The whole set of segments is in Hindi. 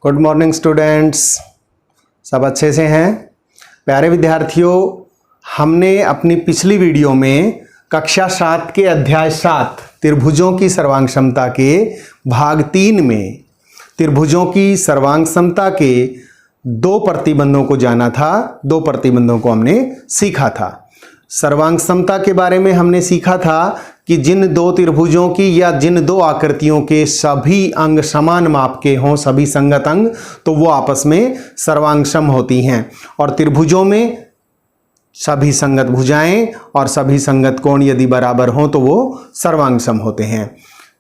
गुड मॉर्निंग स्टूडेंट्स, सब अच्छे से हैं। प्यारे विद्यार्थियों, हमने अपनी पिछली वीडियो में कक्षा 7 के अध्याय 7 त्रिभुजों की सर्वांग क्षमता के भाग 3 में त्रिभुजों की सर्वांग क्षमता के 2 प्रतिबंधों को जाना था। 2 प्रतिबंधों को हमने सीखा था। सर्वांग क्षमता के बारे में हमने सीखा था कि जिन 2 त्रिभुजों की या जिन 2 आकृतियों के सभी अंग समान माप के हों, सभी संगत अंग, तो वो आपस में सर्वांगसम होती हैं। और त्रिभुजों में सभी संगत भुजाएं और सभी संगत कोण यदि बराबर हों तो वो सर्वांगसम होते हैं।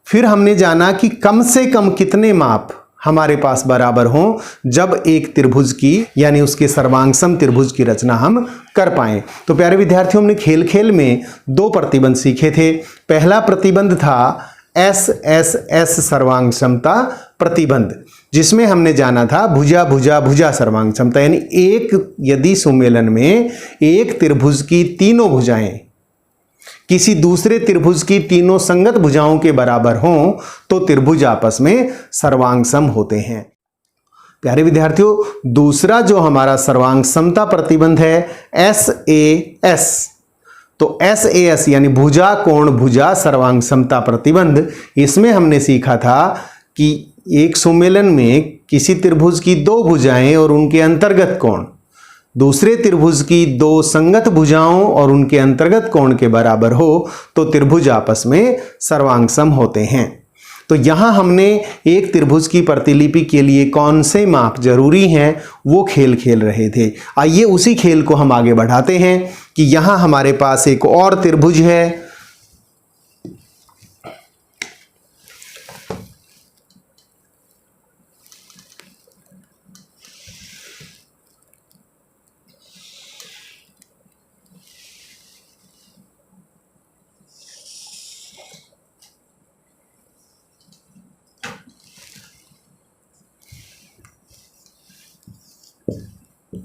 फिर हमने जाना कि कम से कम कितने माप हमारे पास बराबर हों जब एक त्रिभुज की यानी उसके सर्वांगसम त्रिभुज की रचना हम कर पाएं। तो प्यारे विद्यार्थियों, हमने खेल खेल में 2 प्रतिबंध सीखे थे। पहला प्रतिबंध था SSS सर्वांग क्षमता प्रतिबंध, जिसमें हमने जाना था भुजा भुजा भुजा सर्वांग क्षमता, यानी एक यदि सुमेलन में एक त्रिभुज की तीनों भुजाएं किसी दूसरे त्रिभुज की तीनों संगत भुजाओं के बराबर हों तो त्रिभुज आपस में सर्वांगसम होते हैं। प्यारे विद्यार्थियों, दूसरा जो हमारा सर्वांग समता प्रतिबंध है SAS, तो SAS यानी भुजा कोण भुजा सर्वांग समता प्रतिबंध, इसमें हमने सीखा था कि एक सुमेलन में किसी त्रिभुज की 2 भुजाएं और उनके अंतर्गत कोण दूसरे त्रिभुज की 2 संगत भुजाओं और उनके अंतर्गत कोण के बराबर हो तो त्रिभुज आपस में सर्वांगसम होते हैं। तो यहां हमने एक त्रिभुज की प्रतिलिपि के लिए कौन से माप जरूरी हैं वो खेल खेल रहे थे। आइए उसी खेल को हम आगे बढ़ाते हैं कि यहां हमारे पास एक और त्रिभुज है।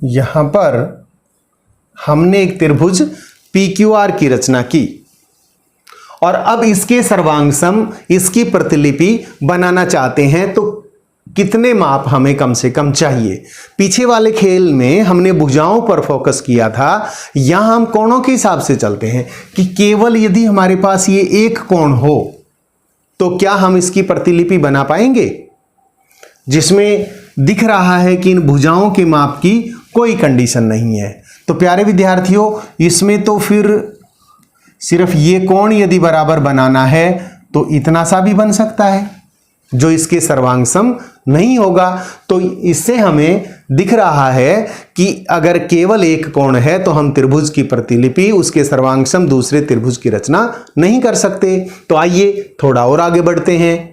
यहां पर हमने एक त्रिभुज PQR की रचना की और अब इसके सर्वांगसम इसकी प्रतिलिपि बनाना चाहते हैं, तो कितने माप हमें कम से कम चाहिए। पीछे वाले खेल में हमने भुजाओं पर फोकस किया था, यहां हम कोणों के हिसाब से चलते हैं कि केवल यदि हमारे पास ये एक कोण हो तो क्या हम इसकी प्रतिलिपि बना पाएंगे, जिसमें दिख रहा है कि इन भुजाओं के माप की कोई कंडीशन नहीं है। तो प्यारे विद्यार्थियों, इसमें तो फिर सिर्फ ये कोण यदि बराबर बनाना है तो इतना सा भी बन सकता है जो इसके सर्वांगसम नहीं होगा। तो इससे हमें दिख रहा है कि अगर केवल एक कोण है तो हम त्रिभुज की प्रतिलिपि उसके सर्वांगसम दूसरे त्रिभुज की रचना नहीं कर सकते। तो आइए थोड़ा और आगे बढ़ते हैं।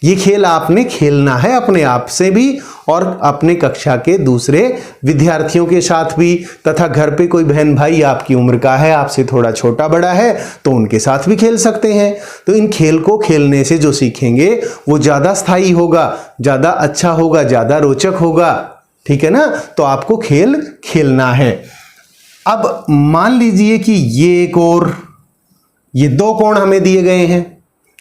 ये खेल आपने खेलना है अपने आप से भी और अपने कक्षा के दूसरे विद्यार्थियों के साथ भी, तथा घर पे कोई बहन भाई आपकी उम्र का है, आपसे थोड़ा छोटा बड़ा है, तो उनके साथ भी खेल सकते हैं। तो इन खेल को खेलने से जो सीखेंगे वो ज़्यादा स्थायी होगा, ज़्यादा अच्छा होगा, ज़्यादा रोचक होगा। ठीक है ना? तो आपको खेल खेलना है। अब मान लीजिए कि ये एक और ये 2 कोण हमें दिए गए हैं,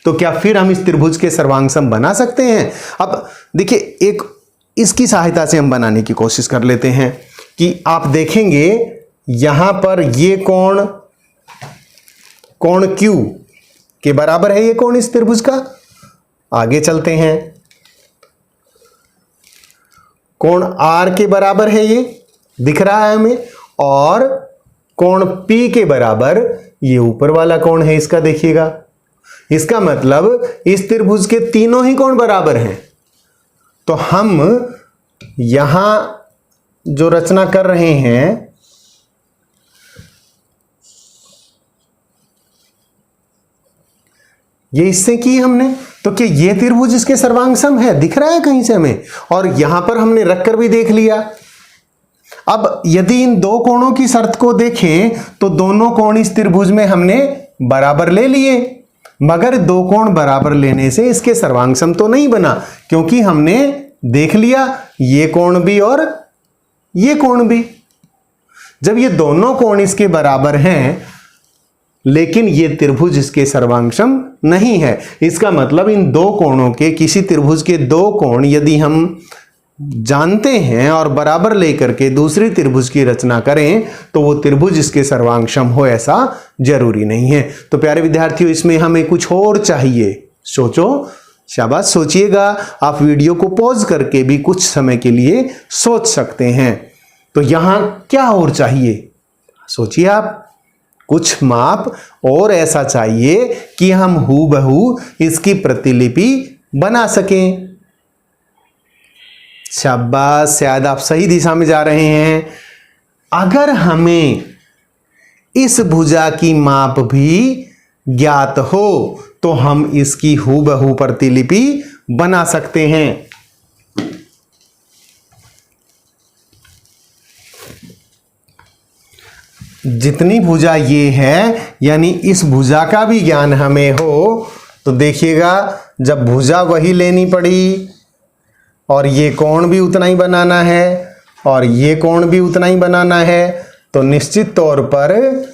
तो क्या फिर हम इस त्रिभुज के सर्वांगसम बना सकते हैं? अब देखिए, एक इसकी सहायता से हम बनाने की कोशिश कर लेते हैं कि आप देखेंगे यहां पर ये कोण Q के बराबर है, ये कोण इस त्रिभुज का। आगे चलते हैं, कोण R के बराबर है, ये दिख रहा है हमें, और कोण P के बराबर ये ऊपर वाला कोण है इसका, देखिएगा। इसका मतलब इस त्रिभुज के तीनों ही कोण बराबर हैं। तो हम यहां जो रचना कर रहे हैं ये इससे की हमने, तो क्या ये त्रिभुज इसके सर्वांगसम है? दिख रहा है कहीं से हमें, और यहां पर हमने रखकर भी देख लिया। अब यदि इन 2 कोणों की शर्त को देखें तो दोनों कोण इस त्रिभुज में हमने बराबर ले लिए, मगर 2 कोण बराबर लेने से इसके सर्वांगसम तो नहीं बना, क्योंकि हमने देख लिया ये कोण भी और ये कोण भी। जब ये दोनों कोण इसके बराबर हैं लेकिन ये त्रिभुज इसके सर्वांगसम नहीं है, इसका मतलब इन 2 कोणों के, किसी त्रिभुज के 2 कोण यदि हम जानते हैं और बराबर लेकर के दूसरी त्रिभुज की रचना करें तो वो त्रिभुज इसके सर्वांगसम हो, ऐसा जरूरी नहीं है। तो प्यारे विद्यार्थियों, इसमें हमें कुछ और चाहिए। सोचो, शाबाश, सोचिएगा। आप वीडियो को पॉज करके भी कुछ समय के लिए सोच सकते हैं। तो यहां क्या और चाहिए, सोचिए आप। कुछ माप और ऐसा चाहिए कि हम हूबहू इसकी प्रतिलिपि बना सकें। शाबाश, शायद आप सही दिशा में जा रहे हैं। अगर हमें इस भुजा की माप भी ज्ञात हो तो हम इसकी हूबहू प्रतिलिपि बना सकते हैं। जितनी भुजा ये है, यानी इस भुजा का भी ज्ञान हमें हो तो देखिएगा, जब भुजा वही लेनी पड़ी और ये कोण भी उतना ही बनाना है और ये कोण भी उतना ही बनाना है, तो निश्चित तौर पर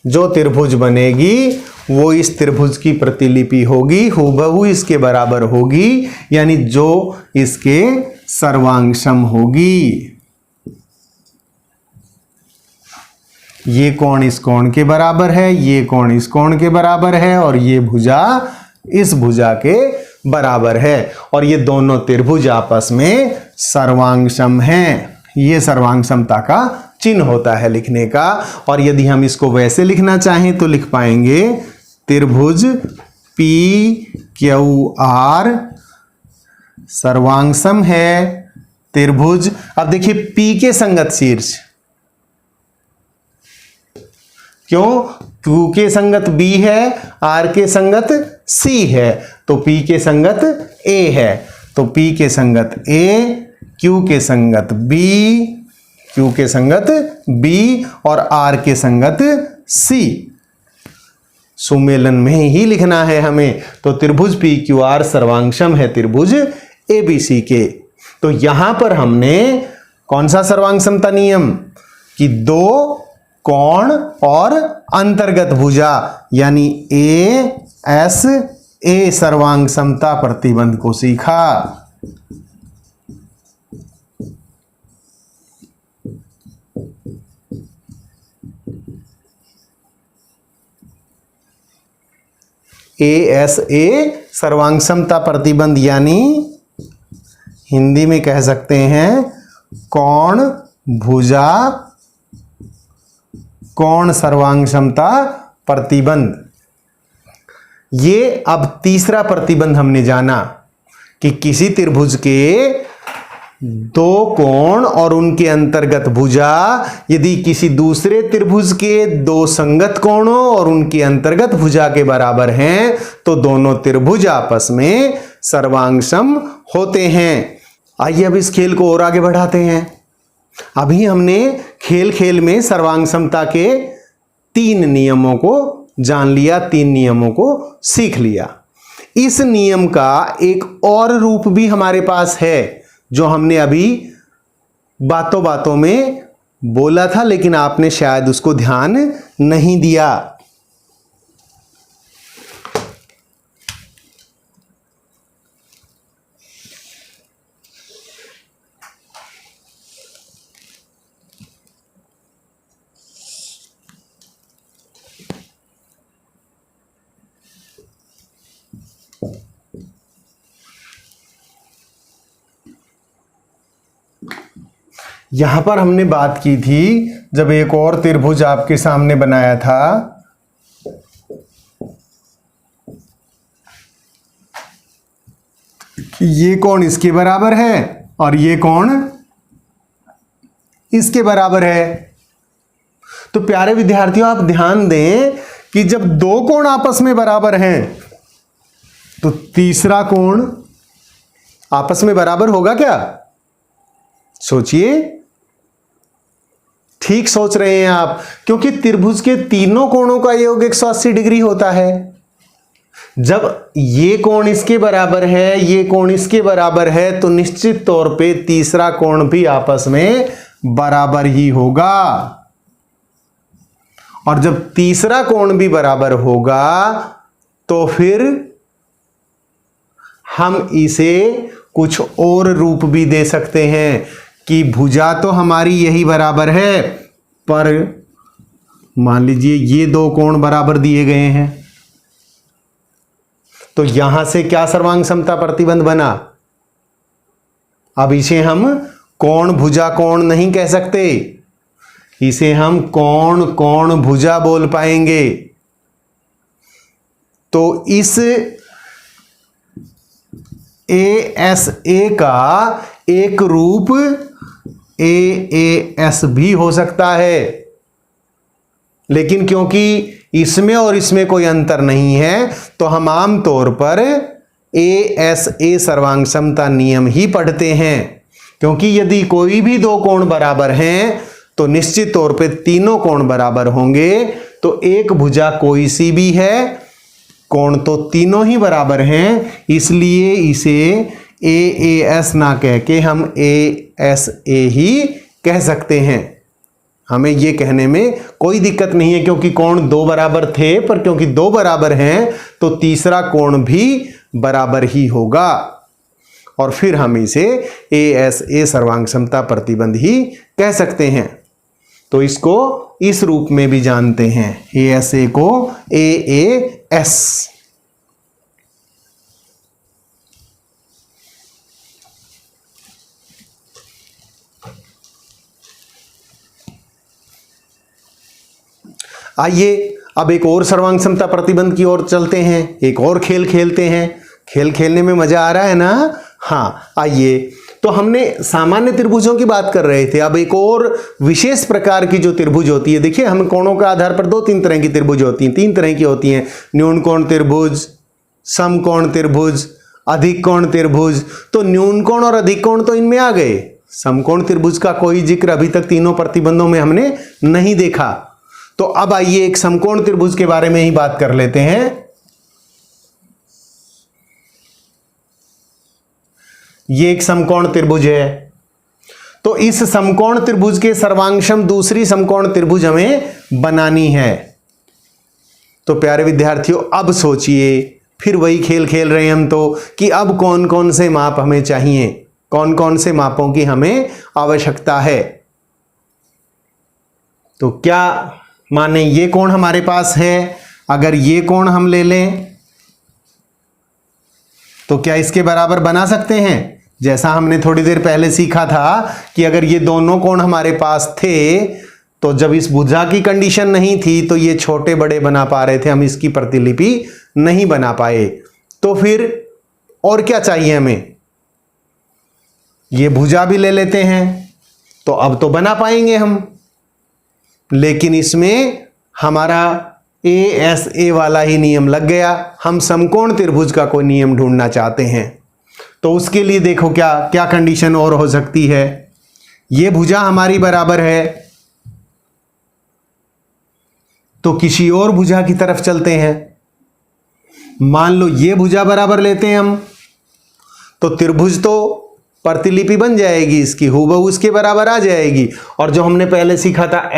जो त्रिभुज बनेगी वो इस त्रिभुज की प्रतिलिपि होगी, हूबहू इसके बराबर होगी, यानी जो इसके सर्वांगसम होगी। ये कोण इस कोण के बराबर है, ये कोण इस कोण के बराबर है और ये भुजा इस भुजा के बराबर है और ये दोनों त्रिभुज आपस में सर्वांगसम हैं। ये सर्वांगसमता का चिन्ह होता है लिखने का। और यदि हम इसको वैसे लिखना चाहें तो लिख पाएंगे त्रिभुज PQR सर्वांगसम है त्रिभुज। अब देखिए, P के संगत शीर्ष, क्यों? Q के संगत B है, R के संगत C है, तो P के संगत A है, तो P के संगत A, Q के संगत B, Q के संगत B और R के संगत C। सुमेलन में ही लिखना है हमें। तो त्रिभुज PQR सर्वांगसम है त्रिभुज ABC के। तो यहां पर हमने कौन सा सर्वांगसमता नियम कि दो कोण और अंतर्गत भुजा यानी ASA सर्वांगसमता प्रतिबंध को सीखा। ASA सर्वांगसमता प्रतिबंध यानी हिंदी में कह सकते हैं कोण भुजा कोण सर्वांगसमता प्रतिबंध। ये अब तीसरा प्रतिबंध हमने जाना कि किसी त्रिभुज के दो कोण और उनके अंतर्गत भुजा यदि किसी दूसरे त्रिभुज के दो संगत कोणों और उनके अंतर्गत भुजा के बराबर हैं तो दोनों त्रिभुज आपस में सर्वांगसम होते हैं। आइए अब इस खेल को और आगे बढ़ाते हैं। अभी हमने खेल खेल में सर्वांगसमता के 3 नियमों को जान लिया, 3 नियमों को सीख लिया। इस नियम का एक और रूप भी हमारे पास है जो हमने अभी बातों बातों में बोला था, लेकिन आपने शायद उसको ध्यान नहीं दिया। यहां पर हमने बात की थी जब एक और त्रिभुज आपके सामने बनाया था कि ये कोण इसके बराबर है और ये कोण इसके बराबर है। तो प्यारे विद्यार्थियों, आप ध्यान दें कि जब दो कोण आपस में बराबर हैं तो तीसरा कोण आपस में बराबर होगा क्या? सोचिए, ठीक सोच रहे हैं आप, क्योंकि त्रिभुज के तीनों कोणों का योग 180 डिग्री होता है। जब ये कोण इसके बराबर है, ये कोण इसके बराबर है, तो निश्चित तौर पे तीसरा कोण भी आपस में बराबर ही होगा। और जब तीसरा कोण भी बराबर होगा तो फिर हम इसे कुछ और रूप भी दे सकते हैं कि भुजा तो हमारी यही बराबर है, पर मान लीजिए ये दो कोण बराबर दिए गए हैं, तो यहां से क्या सर्वांग समता प्रतिबंध बना? अब इसे हम कोण भुजा कोण नहीं कह सकते, इसे हम कोण कोण भुजा बोल पाएंगे। तो इस ASA का एक रूप AAS भी हो सकता है, लेकिन क्योंकि इसमें और इसमें कोई अंतर नहीं है तो हम आम तौर पर ASA सर्वांग समता नियम ही पढ़ते हैं, क्योंकि यदि कोई भी दो कोण बराबर हैं तो निश्चित तौर पे तीनों कोण बराबर होंगे। तो एक भुजा कोई सी भी है, कोण तो तीनों ही बराबर हैं, इसलिए इसे AAS ना कह के हम ASA ही कह सकते हैं। हमें ये कहने में कोई दिक्कत नहीं है, क्योंकि कोण दो बराबर थे, पर क्योंकि दो बराबर हैं तो तीसरा कोण भी बराबर ही होगा, और फिर हम इसे ASA सर्वांग समता प्रतिबंध ही कह सकते हैं। तो इसको इस रूप में भी जानते हैं, ASA को AAS। आइए अब एक और सर्वांग समता प्रतिबंध की ओर चलते हैं, एक और खेल खेलते हैं। खेल खेलने में मजा आ रहा है ना? हाँ, आइए। तो हमने सामान्य त्रिभुजों की बात कर रहे थे, अब एक और विशेष प्रकार की जो त्रिभुज होती है, देखिए हम कोणों के आधार पर 2-3 तरह की त्रिभुज होती हैं, 3 तरह की होती हैं, न्यून कोण त्रिभुज, समकोण त्रिभुज, अधिक कोण त्रिभुज। तो न्यून कोण और अधिक कोण तो इनमें आ गए, समकोण त्रिभुज का कोई जिक्र अभी तक तीनों प्रतिबंधों में हमने नहीं देखा। तो अब आइए एक समकोण त्रिभुज के बारे में ही बात कर लेते हैं। ये एक समकोण त्रिभुज है, तो इस समकोण त्रिभुज के सर्वांगसम दूसरी समकोण त्रिभुज हमें बनानी है। तो प्यारे विद्यार्थियों, अब सोचिए, फिर वही खेल खेल रहे हैं हम तो, कि अब कौन कौन से माप हमें चाहिए, कौन कौन से मापों की हमें आवश्यकता है। तो क्या माने ये कोण हमारे पास है, अगर ये कोण हम ले लें तो क्या इसके बराबर बना सकते हैं? जैसा हमने थोड़ी देर पहले सीखा था कि अगर ये दोनों कोण हमारे पास थे तो जब इस भुजा की कंडीशन नहीं थी तो ये छोटे बड़े बना पा रहे थे, हम इसकी प्रतिलिपि नहीं बना पाए। तो फिर और क्या चाहिए हमें? ये भुजा भी ले लेते हैं, तो अब तो बना पाएंगे हम, लेकिन इसमें हमारा ASA वाला ही नियम लग गया। हम समकोण त्रिभुज का कोई नियम ढूंढना चाहते हैं, तो उसके लिए देखो क्या क्या कंडीशन और हो सकती है। ये भुजा हमारी बराबर है, तो किसी और भुजा की तरफ चलते हैं। मान लो ये भुजा बराबर लेते हैं हम, तो त्रिभुज तो प्रतिलिपि बन जाएगी इसकी, हूबहू उसके बराबर आ जाएगी, और जो हमने पहले सीखा था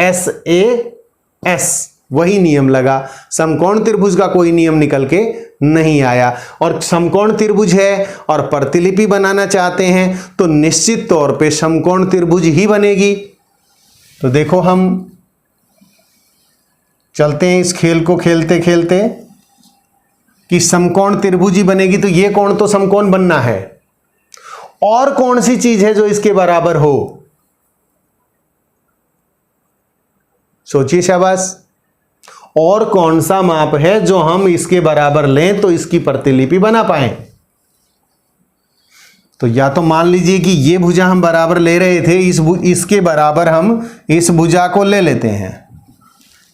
SAS वही नियम लगा। समकोण त्रिभुज का कोई नियम निकल के नहीं आया, और समकोण त्रिभुज है और प्रतिलिपि बनाना चाहते हैं तो निश्चित तौर पे समकोण त्रिभुज ही बनेगी। तो देखो हम चलते हैं इस खेल को खेलते खेलते कि समकोण त्रिभुज ही बनेगी, तो ये कोण तो समकोण बनना है, और कौन सी चीज है जो इसके बराबर हो? सोचिए शाबाश, और कौन सा माप है जो हम इसके बराबर लें तो इसकी प्रतिलिपि बना पाएं? तो या तो मान लीजिए कि ये भुजा हम बराबर ले रहे थे, इसके बराबर हम इस भुजा को ले लेते हैं,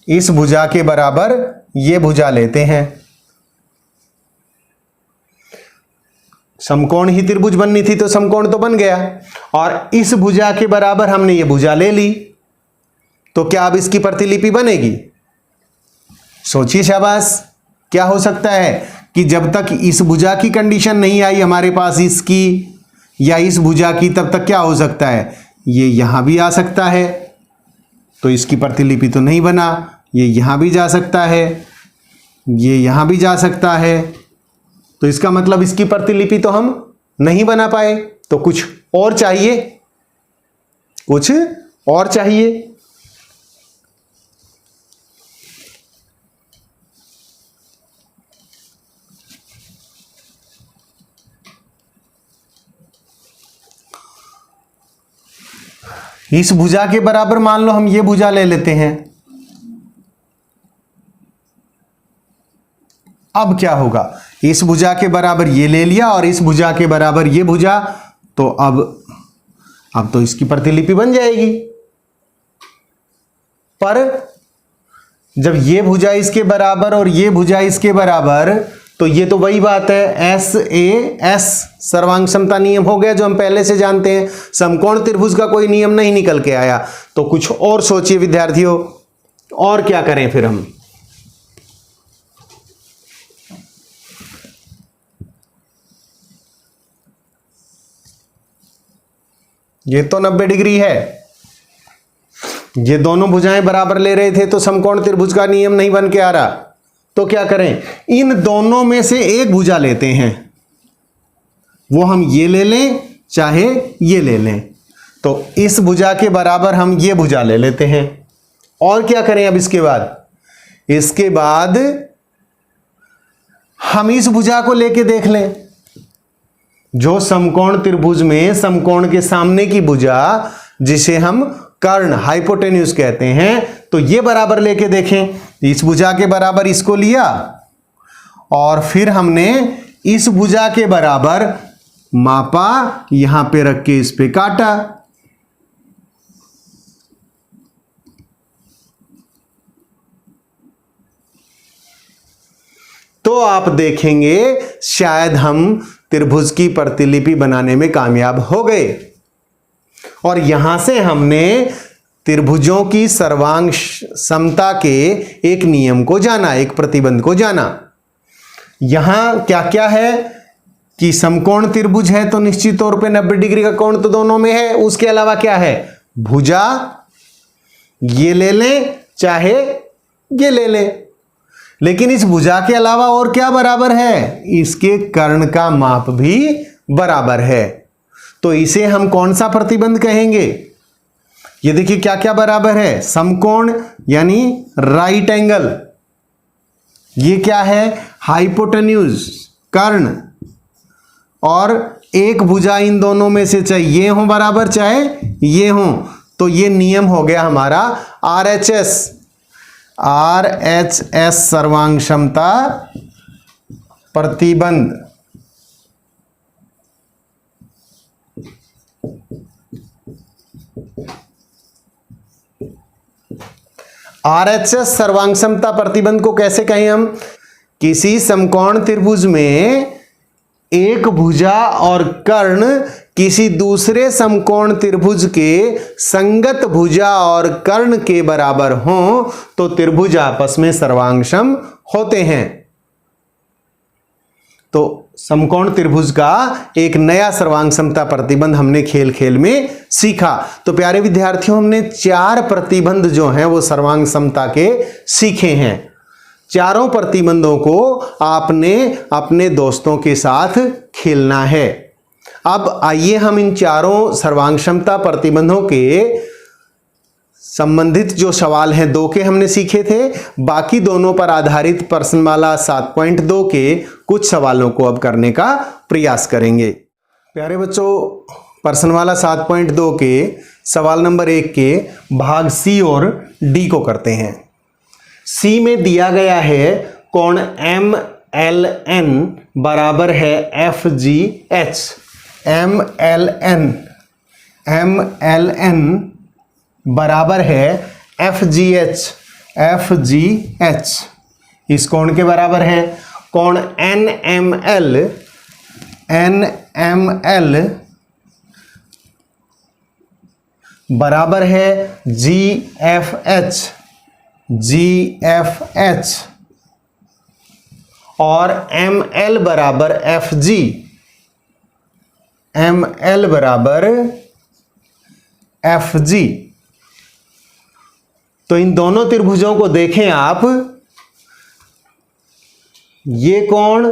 इस भुजा के बराबर ये भुजा लेते हैं। समकोण ही त्रिभुज बननी थी तो समकोण तो बन गया, और इस भुजा के बराबर हमने ये भुजा ले ली, तो क्या अब इसकी प्रतिलिपि बनेगी? सोचिए शाबाश, क्या हो सकता है कि जब तक इस भुजा की कंडीशन नहीं आई हमारे पास इसकी या इस भुजा की, तब तक क्या हो सकता है? ये यहां भी आ सकता है, तो इसकी प्रतिलिपि तो नहीं बना। ये यहां भी जा सकता है, ये यहां भी जा सकता है, तो इसका मतलब इसकी प्रतिलिपि तो हम नहीं बना पाए तो कुछ और चाहिए, कुछ और चाहिए। इस भुजा के बराबर मान लो हम ये भुजा ले लेते हैं। अब क्या होगा, इस भुजा के बराबर ये ले लिया और इस भुजा के बराबर ये भुजा, तो अब तो इसकी प्रतिलिपि बन जाएगी। पर जब ये भुजा इसके बराबर और ये भुजा इसके बराबर, तो ये तो वही बात है, एस ए एस सर्वांग समता नियम हो गया जो हम पहले से जानते हैं। समकोण त्रिभुज का कोई नियम नहीं निकल के आया। तो कुछ और सोचिए विद्यार्थियों, और क्या करें फिर हम। ये तो 90 डिग्री है, ये दोनों भुजाएं बराबर ले रहे थे तो समकोण त्रिभुज का नियम नहीं बन के आ रहा। तो क्या करें, इन दोनों में से एक भुजा लेते हैं, वो हम ये ले लें चाहे ये ले लें। तो इस भुजा के बराबर हम ये भुजा ले लेते हैं। और क्या करें अब इसके बाद हम इस भुजा को लेके देख लें, जो समकोण त्रिभुज में समकोण के सामने की भुजा जिसे हम कर्ण हाइपोटेन्यूज कहते हैं, तो ये बराबर लेके देखें। इस भुजा के बराबर इसको लिया और फिर हमने इस भुजा के बराबर मापा, यहां पे रख के इस पे काटा। तो आप देखेंगे शायद हम त्रिभुज की प्रतिलिपि बनाने में कामयाब हो गए। और यहां से हमने त्रिभुजों की सर्वांग समता के एक नियम को जाना, एक प्रतिबंध को जाना। यहां क्या क्या है कि समकोण त्रिभुज है तो निश्चित तौर पे 90 डिग्री का कोण तो दोनों में है। उसके अलावा क्या है, भुजा ये ले लें चाहे ये ले लें, लेकिन इस भुजा के अलावा और क्या बराबर है, इसके कर्ण का माप भी बराबर है। तो इसे हम कौन सा प्रतिबंध कहेंगे, ये देखिए क्या क्या बराबर है, समकोण यानी राइट एंगल, ये क्या है हाइपोटेन्यूज कर्ण, और एक भुजा इन दोनों में से चाहे ये हो बराबर चाहे ये हो, तो ये नियम हो गया हमारा RHS सर्वांग क्षमता प्रतिबंध। RHS सर्वांग क्षमता प्रतिबंध को कैसे कहें हम, किसी समकोण त्रिभुज में एक भुजा और कर्ण किसी दूसरे समकोण त्रिभुज के संगत भुजा और कर्ण के बराबर हों तो त्रिभुज आपस में सर्वांगसम होते हैं। तो समकोण त्रिभुज का एक नया सर्वांग समता प्रतिबंध हमने खेल खेल में सीखा। तो प्यारे विद्यार्थियों, हमने 4 प्रतिबंध जो हैं वो सर्वांग समता के सीखे हैं। चारों प्रतिबंधों को आपने अपने दोस्तों के साथ खेलना है। अब आइए हम इन चारों सर्वांग क्षमता प्रतिबंधों के संबंधित जो सवाल हैं 2 के हमने सीखे थे, बाकी दोनों पर आधारित प्रश्नमाला 7.2 के कुछ सवालों को अब करने का प्रयास करेंगे। प्यारे बच्चों, प्रश्नमाला 7.2 के सवाल नंबर 1 के भाग सी और डी को करते हैं। सी में दिया गया है कोण MLN बराबर है FGH। MLN बराबर है FGH। इस कोण के बराबर है। कोण NML बराबर है GFH। और ML बराबर FG। ML बराबर FG। तो इन दोनों त्रिभुजों को देखें आप, ये कोण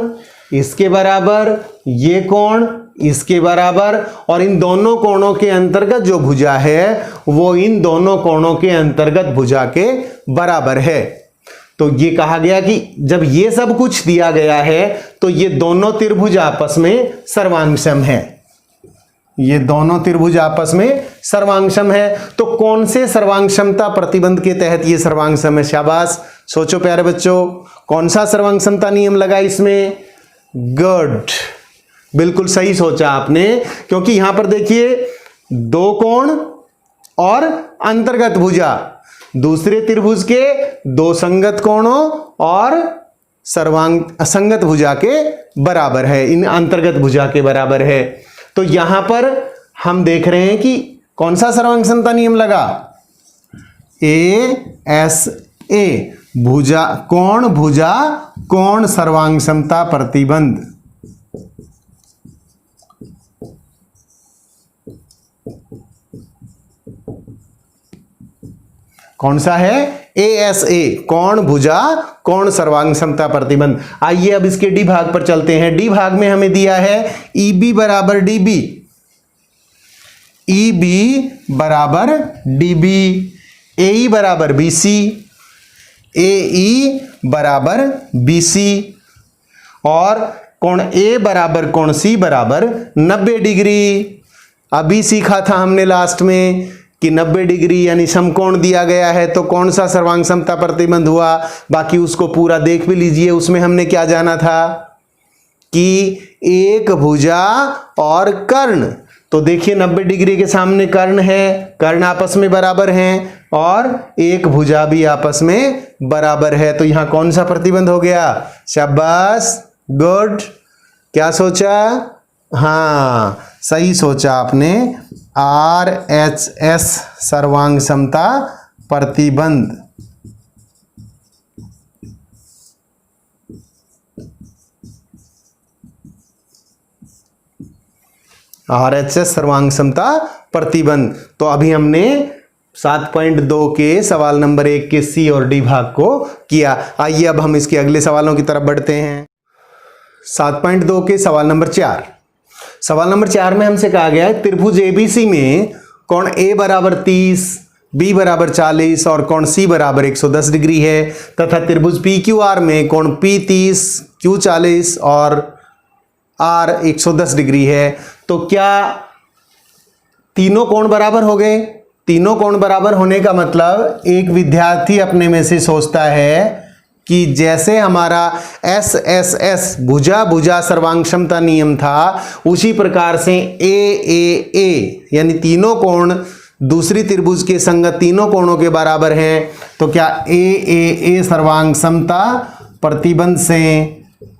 इसके बराबर ये कोण इसके बराबर, और इन दोनों कोणों के अंतर्गत जो भुजा है वो इन दोनों कोणों के अंतर्गत भुजा के बराबर है। तो ये कहा गया कि जब ये सब कुछ दिया गया है तो ये दोनों त्रिभुज आपस में सर्वांगसम है। ये दोनों त्रिभुज आपस में सर्वांगसम है। तो कौन से सर्वांगसमता प्रतिबंध के तहत ये सर्वांगसम है? शाबाश, सोचो प्यारे बच्चों, कौन सा सर्वांगसमता नियम लगा इसमें? गुड, बिल्कुल सही सोचा आपने, क्योंकि यहां पर देखिए दो कोण और अंतर्गत भुजा दूसरे त्रिभुज के दो संगत कोणों और असंगत भुजा के बराबर है, इन अंतर्गत भुजा के बराबर है। तो यहां पर हम देख रहे हैं कि कौन सा सर्वांगसमता नियम लगा? ASA, भुजा कोण सर्वांगसमता प्रतिबंध। कौन सा है? ASA, कोण भुजा कोण सर्वांगसमता प्रतिबंध। आइए अब इसके डी भाग पर चलते हैं। डी भाग में हमें दिया है EB बराबर DB, EB बराबर DB, AE बराबर BC, AE बराबर BC, और कोण A बराबर कोण C बराबर 90 डिग्री। अभी सीखा था हमने लास्ट में कि 90 डिग्री यानी समकोण दिया गया है तो कौन सा सर्वांगसमता प्रतिबंध हुआ। बाकी उसको पूरा देख भी लीजिए। उसमें हमने क्या जाना था कि एक भुजा और कर्ण, तो देखिए 90 डिग्री के सामने कर्ण है, कर्ण आपस में बराबर हैं, और एक भुजा भी आपस में बराबर है। तो यहां कौन सा प्रतिबंध हो गया? शाबाश, गुड। क्या सोचा? हाँ, सही सोचा आपने, RHS सर्वांगसमता प्रतिबंध। RHS सर्वांगसमता प्रतिबंध। तो अभी हमने 7.2 के सवाल नंबर 1 के C और D भाग को किया। आइए अब हम इसके अगले सवालों की तरफ बढ़ते हैं। 7.2 के सवाल नंबर 4। सवाल नंबर 4 में हमसे कहा गया है त्रिभुज ABC में कोण A बराबर 30, B बराबर 40 और कोण C बराबर 110 डिग्री है, तथा त्रिभुज PQR में कोण P 30, Q 40 और R 110 डिग्री है। तो क्या तीनों कोण बराबर हो गए? तीनों कोण बराबर होने का मतलब एक विद्यार्थी अपने में से सोचता है कि जैसे हमारा SSS भुजा सर्वांगसमता नियम था, उसी प्रकार से AAA यानी तीनों कोण दूसरी त्रिभुज के संगत तीनों कोणों के बराबर हैं। तो क्या AAA सर्वांगसमता प्रतिबंध से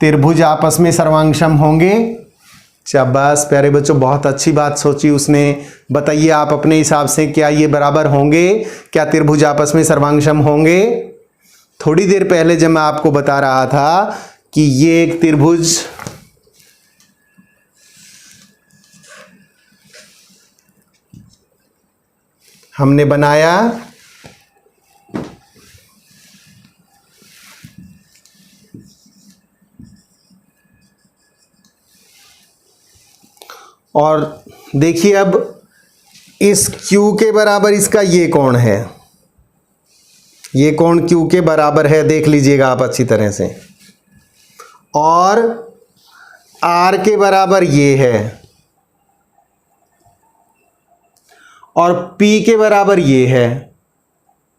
त्रिभुज आपस में सर्वांगसम होंगे? शाबाश प्यारे बच्चों, बहुत अच्छी बात सोची उसने। बताइए आप अपने हिसाब से, क्या ये बराबर होंगे? क्या त्रिभुज आपस में सर्वांगसम होंगे? थोड़ी देर पहले जब मैं आपको बता रहा था कि ये एक त्रिभुज हमने बनाया, और देखिए अब इस Q के बराबर इसका ये कोण है, ये कोण Q के बराबर है, देख लीजिएगा आप अच्छी तरह से, और R के बराबर ये है, और P के बराबर ये है,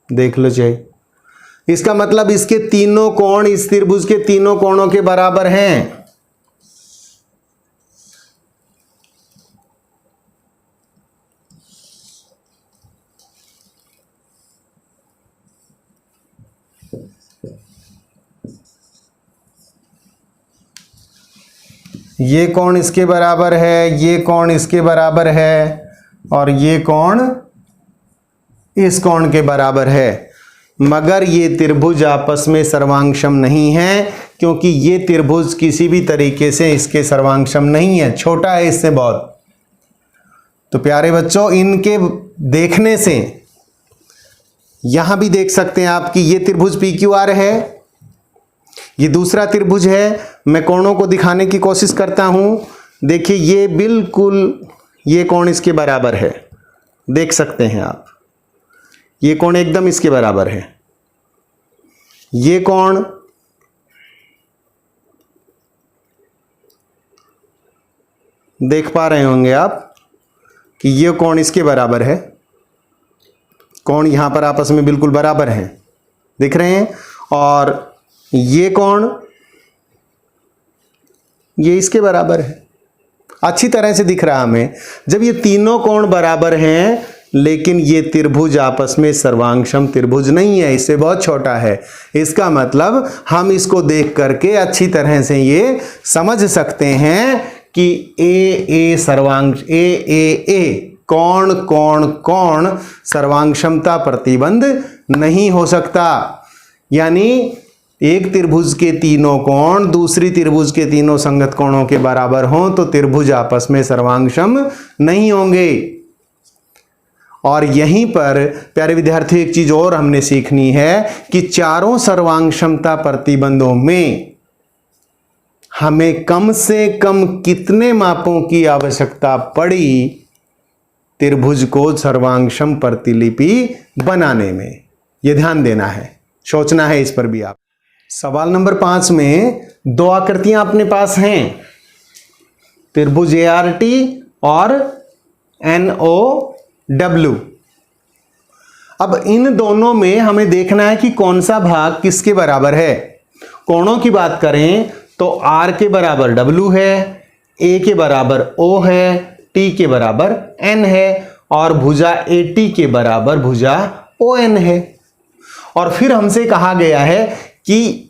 देख लो चाहिए। इसका मतलब इसके तीनों कोण इस त्रिभुज के तीनों कोणों के बराबर हैं। ये कोण इसके बराबर है, ये कोण इसके बराबर है, और ये कोण इस कोण के बराबर है। मगर ये त्रिभुज आपस में सर्वांगसम नहीं है, क्योंकि ये त्रिभुज किसी भी तरीके से इसके सर्वांगसम नहीं है, छोटा है इससे बहुत। तो प्यारे बच्चों, इनके देखने से यहां भी देख सकते हैं आप कि ये त्रिभुज PQR है, ये दूसरा त्रिभुज है। मैं कोणों को दिखाने की कोशिश करता हूं। देखिए ये बिल्कुल ये कोण इसके बराबर है, देख सकते हैं आप, ये कोण एकदम इसके बराबर है। ये कोण देख पा रहे होंगे आप कि ये कोण इसके बराबर है। कोण यहां पर आपस में बिल्कुल बराबर हैं, दिख रहे हैं। और ये कोण ये इसके बराबर है, अच्छी तरह से दिख रहा हमें। जब ये तीनों कोण बराबर हैं लेकिन ये त्रिभुज आपस में सर्वांगसम त्रिभुज नहीं है, इससे बहुत छोटा है। इसका मतलब हम इसको देख करके अच्छी तरह से ये समझ सकते हैं कि ए सर्वांग ए कोण कोण कोण सर्वांगक्षमता प्रतिबंध नहीं हो सकता। यानी एक त्रिभुज के तीनों कोण दूसरी त्रिभुज के तीनों संगत कोणों के बराबर हों तो त्रिभुज आपस में सर्वांगसम नहीं होंगे। और यहीं पर प्यारे विद्यार्थियों एक चीज और हमने सीखनी है कि चारों सर्वांगक्षमता प्रतिबंधों में हमें कम से कम कितने मापों की आवश्यकता पड़ी त्रिभुज को सर्वांगसम प्रतिलिपि बनाने में, यह ध्यान देना है, सोचना है इस पर भी आप। सवाल नंबर 5 में दो आकृतियां अपने पास हैं, त्रिभुज ART और NOW। अब इन दोनों में हमें देखना है कि कौन सा भाग किसके बराबर है। कोणों की बात करें तो R के बराबर W है, A के बराबर O है, T के बराबर N है और भुजा AT के बराबर भुजा ON है। और फिर हमसे कहा गया है कि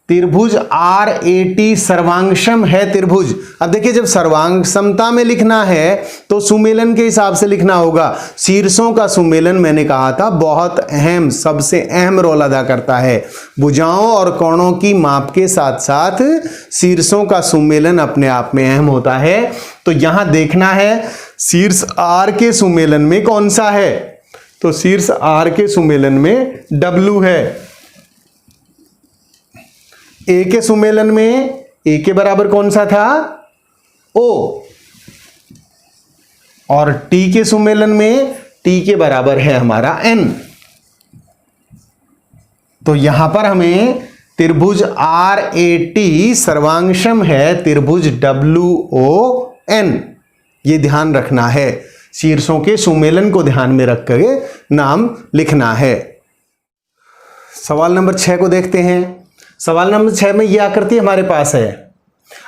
त्रिभुज RAT सर्वांगसम है त्रिभुज। अब देखिए जब सर्वांगसमता में लिखना है तो सुमेलन के हिसाब से लिखना होगा। शीर्षों का सुमेलन मैंने कहा था बहुत अहम, सबसे अहम रोल अदा करता है। भुजाओं और कोणों की माप के साथ साथ शीर्षों का सुमेलन अपने आप में अहम होता है। तो यहां देखना है शीर्ष R के सुमेलन में कौन सा है, तो शीर्ष R के सुमेलन में W है। A के सुमेलन में A के बराबर कौन सा था, O। और T के सुमेलन में T के बराबर है हमारा N। तो यहां पर हमें त्रिभुज RAT सर्वांगसम है त्रिभुज WON, ये ध्यान रखना है। शीर्षों के सुमेलन को ध्यान में रख कर नाम लिखना है। सवाल नंबर 6 को देखते हैं। सवाल नंबर 6 में यह आकृति हमारे पास है।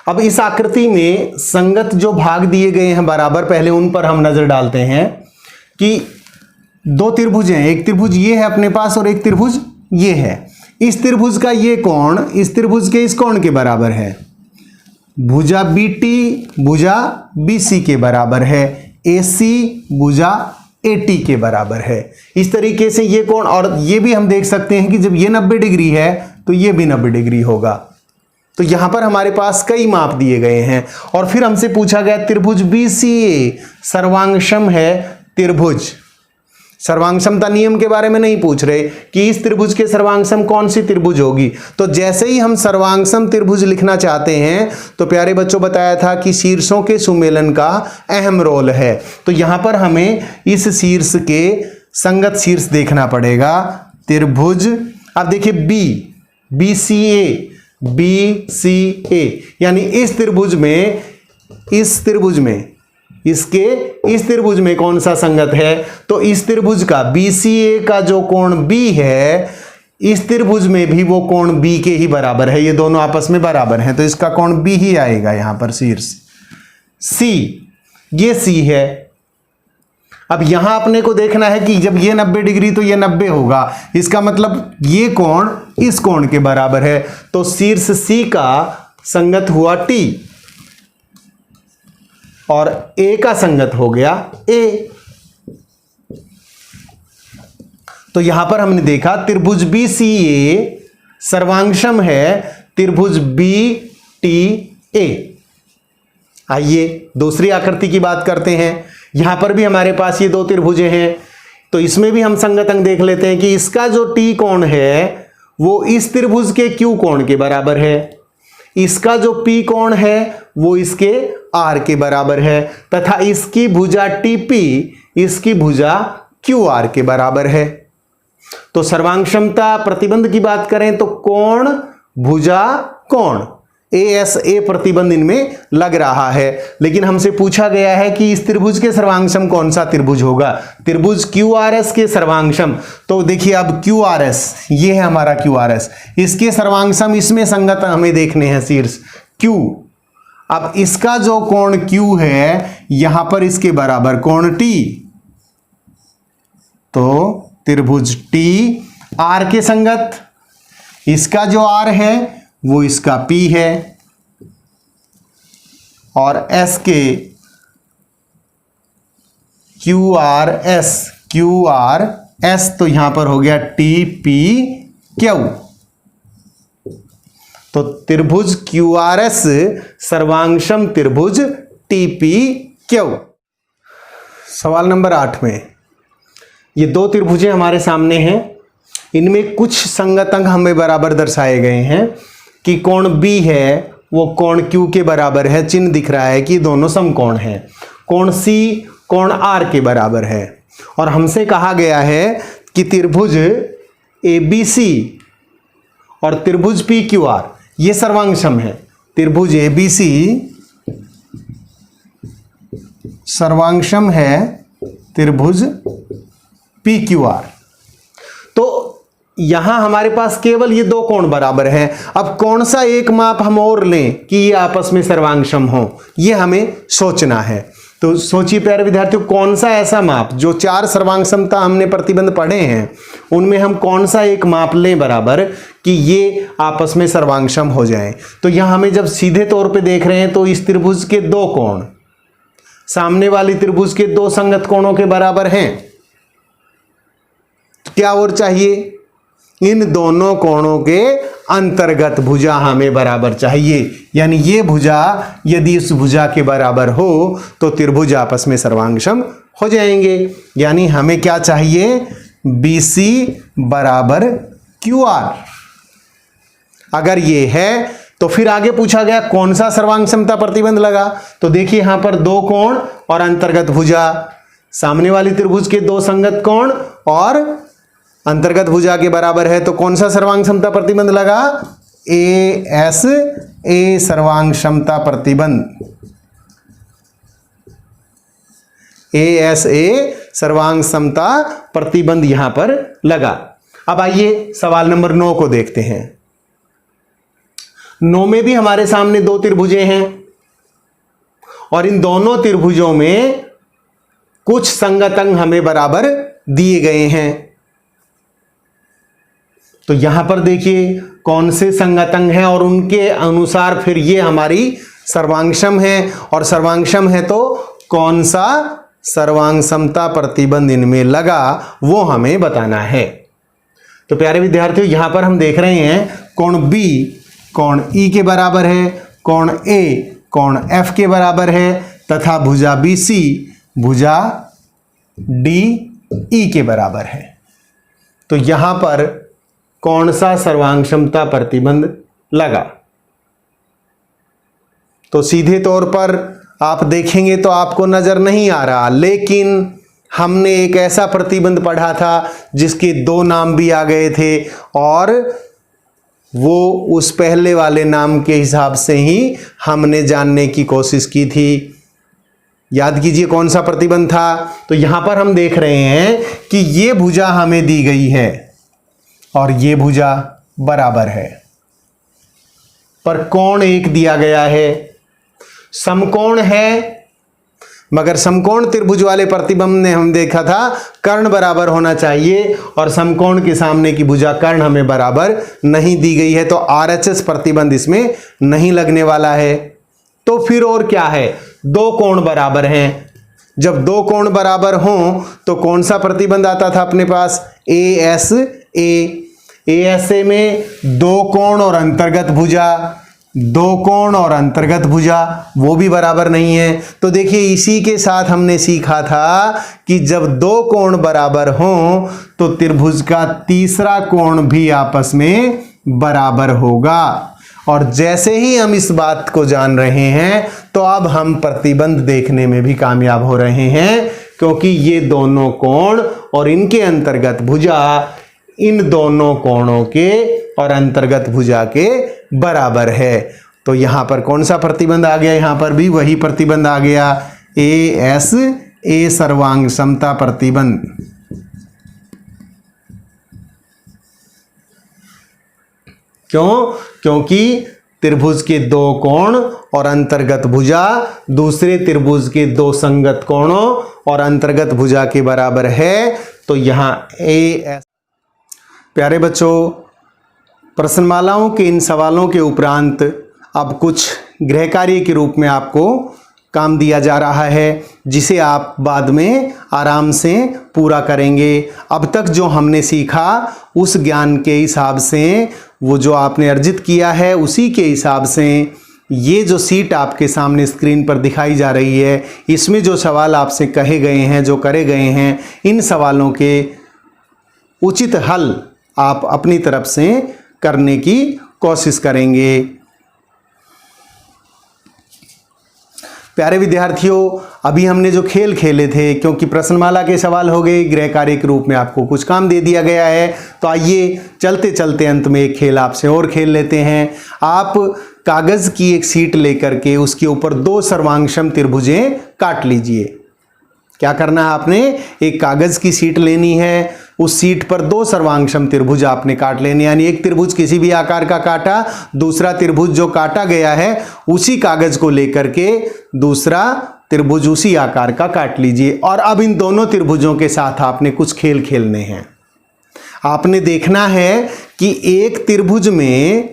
अब इस आकृति में संगत जो भाग दिए गए हैं बराबर, पहले उन पर हम नजर डालते हैं कि दो त्रिभुज हैं, एक त्रिभुज ये है अपने पास और एक त्रिभुज ये है। इस त्रिभुज का ये कोण इस त्रिभुज के इस कोण के बराबर है। भुजा BT भुजा BC के बराबर है, AC भुजा AT के बराबर है। इस तरीके से ये कोण, और ये भी हम देख सकते हैं कि जब ये 90 डिग्री है तो ये भी 90 डिग्री होगा। तो यहां पर हमारे पास कई माप दिए गए हैं। और फिर हमसे पूछा गया त्रिभुज BCA सर्वांगसम है त्रिभुज। सर्वांगसमता नियम के बारे में नहीं पूछ रहे कि इस त्रिभुज के सर्वांगसम कौन सी त्रिभुज होगी। तो जैसे ही हम सर्वांगसम त्रिभुज लिखना चाहते हैं तो प्यारे बच्चों बताया था कि शीर्षों के सुमेलन का अहम रोल है। तो यहां पर हमें इस शीर्ष के संगत शीर्ष देखना पड़ेगा त्रिभुज। अब देखिए BCA यानी इस त्रिभुज में इस त्रिभुज में कौन सा संगत है, तो इस त्रिभुज का BCA का जो कोण B है इस त्रिभुज में भी वो कोण B के ही बराबर है। ये दोनों आपस में बराबर हैं तो इसका कोण B ही आएगा यहां पर। शीर्ष C, ये C है। अब यहां अपने को देखना है कि जब ये 90 डिग्री तो ये 90 होगा, इसका मतलब ये कोण इस कोण के बराबर है। तो शीर्ष C का संगत हुआ T और A का संगत हो गया A। तो यहां पर हमने देखा त्रिभुज BCA सर्वांगसम है त्रिभुज BTA। आइए दूसरी आकृति की बात करते हैं। यहां पर भी हमारे पास ये दो त्रिभुजें हैं तो इसमें भी हम संगत अंग देख लेते हैं कि इसका जो T कोण है वो इस त्रिभुज के क्यू कोण के बराबर है, इसका जो पी कोण है वो इसके आर के बराबर है, तथा इसकी भुजा टीपी इसकी भुजा क्यू आर के बराबर है। तो सर्वांग क्षमता प्रतिबंध की बात करें तो कोण भुजा कोण ए प्रतिबंध इनमें लग रहा है। लेकिन हमसे पूछा गया है कि इस त्रिभुज के सर्वांगसम कौन सा त्रिभुज होगा, त्रिभुज QRS के सर्वांगसम। तो देखिए अब QRS ये है हमारा QRS, इसके सर्वांगसम इसमें संगत हमें देखने हैं शीर्ष Q। अब इसका जो कोण Q है यहां पर इसके बराबर कोण T, तो त्रिभुज T R के संगत, इसका जो R है वो इसका P है और S के QRS तो यहां पर हो गया TPQ। तो त्रिभुज QRS सर्वांगसम त्रिभुज TPQ। सवाल नंबर 8 में ये दो त्रिभुजें हमारे सामने हैं, इनमें कुछ संगत अंग हमें बराबर दर्शाए गए हैं कि कोण B है वो कोण Q के बराबर है, चिन्ह दिख रहा है कि दोनों समकोण हैं। कोण C कोण R के बराबर है और हमसे कहा गया है कि त्रिभुज ABC और त्रिभुज PQR ये सर्वांगसम है। त्रिभुज ABC सर्वांगसम है त्रिभुज PQR। तो यहां हमारे पास केवल ये दो कोण बराबर हैं। अब कौन सा एक माप हम और लें कि ये आपस में सर्वांगसम हो, ये हमें सोचना है। तो सोचिए प्यारे विद्यार्थियों, कौन सा ऐसा माप, जो 4 सर्वांगसमता हमने प्रतिबंध पढ़े हैं उनमें हम कौन सा एक माप लें बराबर कि ये आपस में सर्वांगसम हो जाएं। तो यहां हमें जब सीधे तौर पे देख रहे हैं तो इस त्रिभुज के दो कोण सामने वाली त्रिभुज के दो संगत कोणों के बराबर हैं। क्या और चाहिए, इन दोनों कोणों के अंतर्गत भुजा हमें बराबर चाहिए, यानी ये भुजा यदि इस भुजा के बराबर हो तो त्रिभुज आपस में सर्वांगसम हो जाएंगे। यानी हमें क्या चाहिए, BC बराबर QR। अगर ये है तो फिर आगे पूछा गया कौन सा सर्वांगसमता प्रतिबंध लगा। तो देखिए यहां पर दो कोण और अंतर्गत भुजा, सामने वाली त्रिभुज के दो संगत कोण और अंतर्गत भुजा के बराबर है, तो कौन सा सर्वांगसमता प्रतिबंध लगा, ASA सर्वांगसमता प्रतिबंध, ASA सर्वांगसमता प्रतिबंध यहां पर लगा। अब आइए सवाल नंबर 9 को देखते हैं। 9 में भी हमारे सामने दो त्रिभुजें हैं और इन दोनों त्रिभुजों में कुछ संगत अंग हमें बराबर दिए गए हैं। तो यहां पर देखिए कौन से संगत अंग हैं और उनके अनुसार फिर ये हमारी सर्वांगसम है, और सर्वांगसम है तो कौन सा सर्वांगसमता प्रतिबंध इनमें लगा वो हमें बताना है। तो प्यारे विद्यार्थियों यहां पर हम देख रहे हैं कोण B कोण E के बराबर है, कोण A कोण F के बराबर है तथा भुजा BC भुजा DE के बराबर है। तो यहां पर कौन सा सर्वांगसमता प्रतिबंध लगा, तो सीधे तौर पर आप देखेंगे तो आपको नजर नहीं आ रहा, लेकिन हमने एक ऐसा प्रतिबंध पढ़ा था जिसके दो नाम भी आ गए थे और वो उस पहले वाले नाम के हिसाब से ही हमने जानने की कोशिश की थी। याद कीजिए कौन सा प्रतिबंध था। तो यहां पर हम देख रहे हैं कि ये भुजा हमें दी गई है और ये भुजा बराबर है, पर कोण एक दिया गया है, समकोण है, मगर समकोण त्रिभुज वाले प्रतिबंध ने हम देखा था कर्ण बराबर होना चाहिए और समकोण के सामने की भुजा कर्ण हमें बराबर नहीं दी गई है, तो RHS प्रतिबंध इसमें नहीं लगने वाला है। तो फिर और क्या है, दो कोण बराबर हैं। जब दो कोण बराबर हों तो कौन सा प्रतिबंध आता था अपने पास, ASA। ASA में दो कोण और अंतर्गत भुजा, दो कोण और अंतर्गत भुजा वो भी बराबर नहीं है। तो देखिए इसी के साथ हमने सीखा था कि जब दो कोण बराबर हों तो त्रिभुज का तीसरा कोण भी आपस में बराबर होगा। और जैसे ही हम इस बात को जान रहे हैं तो अब हम प्रतिबंध देखने में भी कामयाब हो रहे हैं, क्योंकि ये दोनों कोण और इनके अंतर्गत भुजा इन दोनों कोणों के और अंतर्गत भुजा के बराबर है। तो यहां पर कौन सा प्रतिबंध आ गया? यहां पर भी वही प्रतिबंध आ गया, ए सर्वांग समता प्रतिबंध। क्यों? क्योंकि त्रिभुज के दो कोण और अंतर्गत भुजा दूसरे त्रिभुज के दो संगत कोणों और अंतर्गत भुजा के बराबर है। तो यहां ए। प्यारे बच्चों, प्रश्नमालाओं के इन सवालों के उपरांत अब कुछ गृह कार्य के रूप में आपको काम दिया जा रहा है, जिसे आप बाद में आराम से पूरा करेंगे। अब तक जो हमने सीखा उस ज्ञान के हिसाब से, वो जो आपने अर्जित किया है उसी के हिसाब से ये जो सीट आपके सामने स्क्रीन पर दिखाई जा रही है, इसमें जो सवाल आपसे कहे गए हैं, जो करे गए हैं, इन सवालों के उचित हल आप अपनी तरफ से करने की कोशिश करेंगे। प्यारे विद्यार्थियों, अभी हमने जो खेल खेले थे, क्योंकि प्रश्नमाला के सवाल हो गए, गृह कार्य के रूप में आपको कुछ काम दे दिया गया है, तो आइए चलते चलते अंत में एक खेल आपसे और खेल लेते हैं। आप कागज की एक शीट लेकर के उसके ऊपर दो सर्वांगसम त्रिभुजें काट लीजिए। क्या करना है आपने? एक कागज की शीट लेनी है, उस शीट पर दो सर्वांगसम त्रिभुज आपने काट लेने, यानी एक त्रिभुज किसी भी आकार का काटा, दूसरा त्रिभुज जो काटा गया है उसी कागज को लेकर के दूसरा त्रिभुज उसी आकार का काट लीजिए। और अब इन दोनों त्रिभुजों के साथ आपने कुछ खेल खेलने हैं। आपने देखना है कि एक त्रिभुज में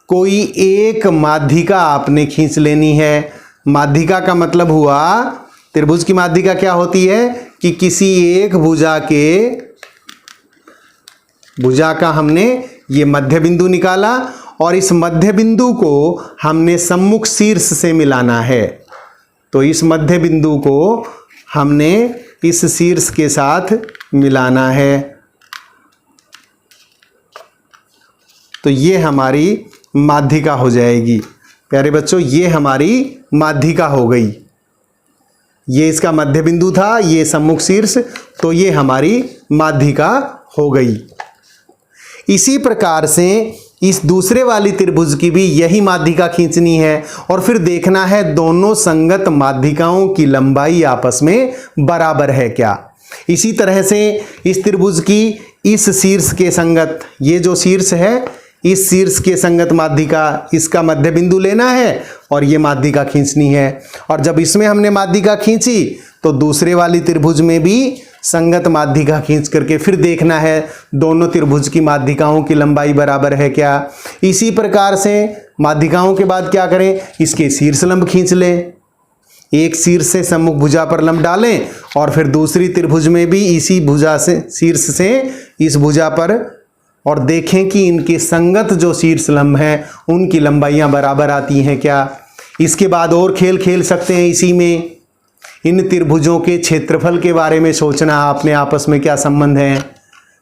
कोई एक माध्यिका आपने खींच लेनी है। माध्यिका का मतलब हुआ, त्रिभुज की माध्यिका क्या होती है कि किसी एक भुजा का हमने ये मध्य बिंदु निकाला और इस मध्य बिंदु को हमने सम्मुख शीर्ष से मिलाना है। तो इस मध्य बिंदु को हमने इस शीर्ष के साथ मिलाना है। तो ये हमारी माध्यिका हो जाएगी। प्यारे बच्चों, ये हमारी माध्यिका हो गई। ये इसका मध्य बिंदु था, ये सम्मुख शीर्ष, तो ये हमारी माध्यिका हो गई। इसी प्रकार से इस दूसरे वाली त्रिभुज की भी यही माध्यिका खींचनी है और फिर देखना है दोनों संगत माध्यिकाओं की लंबाई आपस में बराबर है क्या। इसी तरह से इस त्रिभुज की इस शीर्ष के संगत, ये जो शीर्ष है, इस शीर्ष के संगत माध्यिका, इसका मध्य बिंदु लेना है और ये माध्यिका खींचनी है। और जब इसमें हमने माध्यिका खींची तो दूसरे वाली त्रिभुज में भी संगत माध्यिका खींच करके फिर देखना है दोनों त्रिभुज की माध्यिकाओं की लंबाई बराबर है क्या। इसी प्रकार से माध्यिकाओं के बाद क्या करें, इसके शीर्ष लंब खींच लें। एक शीर्ष से सम्मुख भुजा पर लंब डालें और फिर दूसरी त्रिभुज में भी इसी भुजा से, शीर्ष से इस भुजा पर, और देखें कि इनके संगत जो शीर्ष लंब हैं उनकी लंबाइयां बराबर आती हैं क्या। इसके बाद और खेल खेल सकते हैं इसी में। इन त्रिभुजों के क्षेत्रफल के बारे में सोचना आपने, आपस में क्या संबंध है।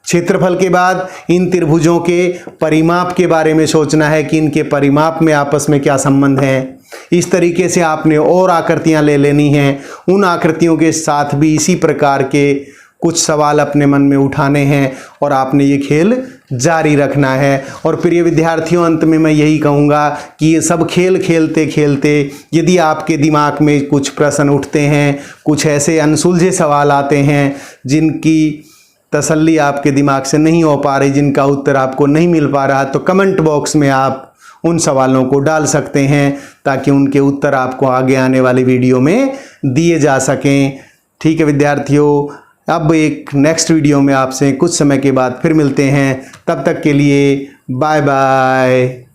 क्षेत्रफल के बाद इन त्रिभुजों के परिमाप के बारे में सोचना है कि इनके परिमाप में आपस में क्या संबंध है। इस तरीके से आपने और आकृतियां ले लेनी हैं। उन आकृतियों के साथ भी इसी प्रकार के कुछ सवाल अपने मन में उठाने हैं और आपने ये खेल जारी रखना है। और प्रिय विद्यार्थियों, अंत में मैं यही कहूँगा कि ये सब खेल खेलते खेलते यदि आपके दिमाग में कुछ प्रश्न उठते हैं, कुछ ऐसे अनसुलझे सवाल आते हैं जिनकी तसल्ली आपके दिमाग से नहीं हो पा रही, जिनका उत्तर आपको नहीं मिल पा रहा, तो कमेंट बॉक्स में आप उन सवालों को डाल सकते हैं ताकि उनके उत्तर आपको आगे आने वाली वीडियो में दिए जा सकें। ठीक है विद्यार्थियों, अब एक नेक्स्ट वीडियो में आपसे कुछ समय के बाद फिर मिलते हैं। तब तक के लिए बाय बाय।